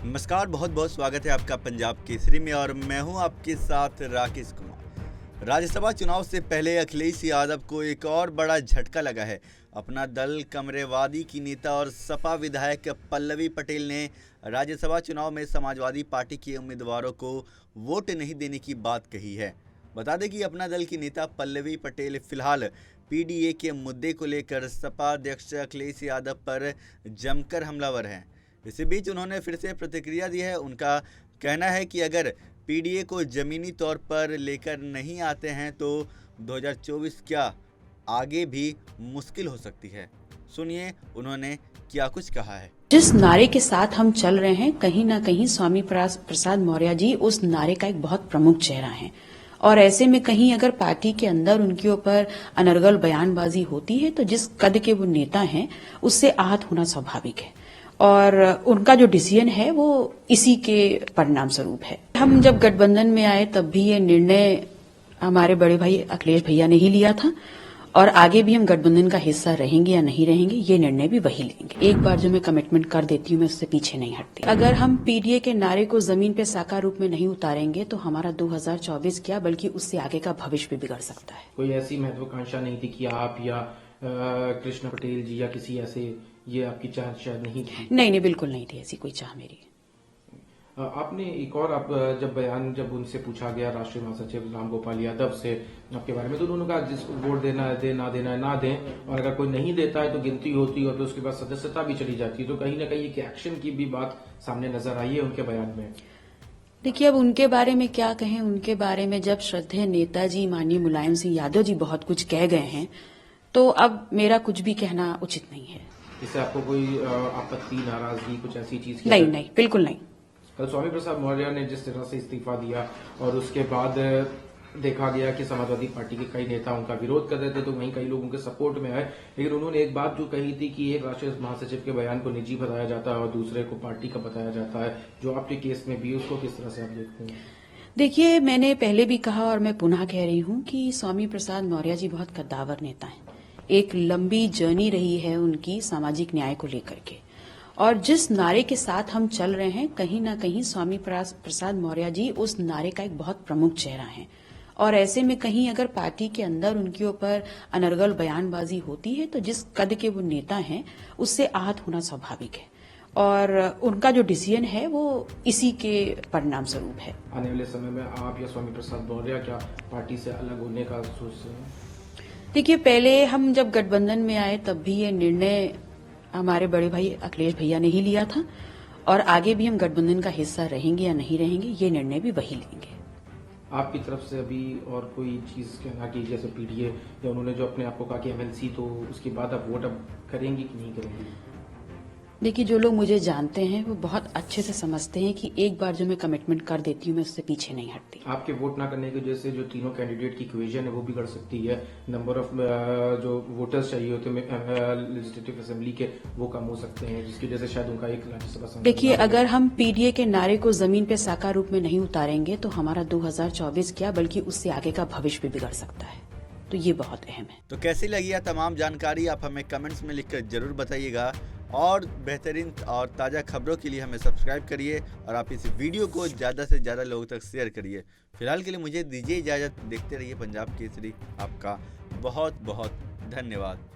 नमस्कार, बहुत बहुत स्वागत है आपका पंजाब केसरी में और मैं हूं आपके साथ राकेश कुमार। राज्यसभा चुनाव से पहले अखिलेश यादव को एक और बड़ा झटका लगा है। अपना दल कमरेवादी की नेता और सपा विधायक पल्लवी पटेल ने राज्यसभा चुनाव में समाजवादी पार्टी के उम्मीदवारों को वोट नहीं देने की बात कही है। बता दें कि अपना दल की नेता पल्लवी पटेल फिलहाल पीडीए के मुद्दे को लेकर सपा अध्यक्ष अखिलेश यादव पर जमकर हमलावर हैं। इसी बीच उन्होंने फिर से प्रतिक्रिया दी है। उनका कहना है कि अगर पीडीए को ज़मीनी तौर पर लेकर नहीं आते हैं तो 2024 क्या आगे भी मुश्किल हो सकती है। सुनिए उन्होंने क्या कुछ कहा है। जिस नारे के साथ हम चल रहे हैं, कहीं ना कहीं स्वामी प्रसाद मौर्य जी उस नारे का एक बहुत प्रमुख चेहरा है और ऐसे में कहीं अगर पार्टी के अंदर उनके ऊपर अनर्गल बयानबाजी होती है तो जिस कद के वो नेता हैं उससे आहत होना स्वाभाविक है और उनका जो डिसीजन है वो इसी के परिणाम स्वरूप है। हम जब गठबंधन में आए तब भी ये निर्णय हमारे बड़े भाई अखिलेश भैया ने ही लिया था और आगे भी हम गठबंधन का हिस्सा रहेंगे या नहीं रहेंगे ये निर्णय भी वही लेंगे। एक बार जो मैं कमिटमेंट कर देती हूँ मैं उससे पीछे नहीं हटती। अगर हम पीडीए के नारे को जमीन पे साकार रूप में नहीं उतारेंगे तो हमारा 2024 क्या बल्कि उससे आगे का भविष्य भी बिगड़ सकता है। कोई ऐसी महत्वाकांक्षा नहीं थी कि आप या कृष्ण पटेल जी या किसी ऐसे, ये आपकी चाह शायद नहीं थी? नहीं, बिल्कुल नहीं थी ऐसी कोई चाह मेरी। आपने एक और जब उनसे पूछा गया राष्ट्रीय महासचिव रामगोपाल यादव से आपके बारे में, तो उन्होंने कहा जिसको वोट देना है दे, ना देना है ना दें, और अगर कोई नहीं देता है तो गिनती होती है और तो उसके बाद सदस्यता भी चली जाती है। तो कहीं ना कहीं एक एक्शन की भी बात सामने नजर आई है उनके बयान में। देखिए, अब उनके बारे में क्या कहें। उनके बारे में जब श्रद्धेय नेताजी माननीय मुलायम सिंह यादव जी बहुत कुछ कह गए हैं तो अब मेरा कुछ भी कहना उचित नहीं है। इससे आपको कोई आपत्ति, नाराजगी, कुछ ऐसी चीज? नहीं, बिल्कुल नहीं। कल स्वामी प्रसाद मौर्य ने जिस तरह से इस्तीफा दिया और उसके बाद देखा गया कि समाजवादी पार्टी के कई नेता उनका विरोध कर रहे थे, तो वहीं कई लोगों के सपोर्ट में आए। लेकिन उन्होंने एक बात जो कही थी कि एक राष्ट्रीय महासचिव के बयान को निजी बताया जाता है और दूसरे को पार्टी का बताया जाता है, जो आपके केस में भी, उसको किस तरह से आप देखते हैं? देखिए, मैंने पहले भी कहा और मैं पुनः कह रही हूं कि स्वामी प्रसाद मौर्य जी बहुत कद्दावर नेता हैं। एक लंबी जर्नी रही है उनकी सामाजिक न्याय को लेकर के और जिस नारे के साथ हम चल रहे हैं, कहीं ना कहीं स्वामी प्रसाद मौर्य जी उस नारे का एक बहुत प्रमुख चेहरा है और ऐसे में कहीं अगर पार्टी के अंदर उनके ऊपर अनर्गल बयानबाजी होती है तो जिस कद के वो नेता हैं उससे आहत होना स्वाभाविक है और उनका जो डिसीजन है वो इसी के परिणाम स्वरूप है। आने वाले समय में आप या स्वामी प्रसाद मौर्य क्या पार्टी से अलग होने का सोचते हैं? देखिए, पहले हम जब गठबंधन में आए तब भी ये निर्णय हमारे बड़े भाई अखिलेश भैया ने ही लिया था और आगे भी हम गठबंधन का हिस्सा रहेंगे या नहीं रहेंगे ये निर्णय भी वही लेंगे। आपकी तरफ से अभी और कोई चीज कहना कि जैसे पीडीए या उन्होंने जो अपने आप को कहा कि एमएलसी, तो उसके बाद आप वोट अब करेंगी कि नहीं करेंगी? देखिए, जो लोग मुझे जानते हैं वो बहुत अच्छे से समझते हैं कि एक बार जो मैं कमिटमेंट कर देती हूँ मैं उससे पीछे नहीं हटती। आपके वोट ना करने की वजह से जो तीनों कैंडिडेट की इक्वेशन है वो बिगड़ सकती है, नंबर ऑफ जो वोटर्स चाहिए होते हैं लेजिस्लेटिव असेंबली के, वो कम हो सकते हैं, जिसकी वजह से शायद उनका एक राज्यसभा। देखिए, अगर हम पीडीए के नारे को जमीन पे साकार रूप में नहीं उतारेंगे तो हमारा 2024 क्या बल्कि उससे आगे का भविष्य भी बिगड़ सकता है, तो ये बहुत अहम है। तो कैसी लगी है तमाम जानकारी, आप हमें कमेंट्स में लिखकर जरूर बताइएगा और बेहतरीन और ताज़ा खबरों के लिए हमें सब्सक्राइब करिए और आप इस वीडियो को ज़्यादा से ज़्यादा लोगों तक शेयर करिए। फिलहाल के लिए मुझे दीजिए इजाज़त। देखते रहिए पंजाब केसरी। आपका बहुत बहुत धन्यवाद।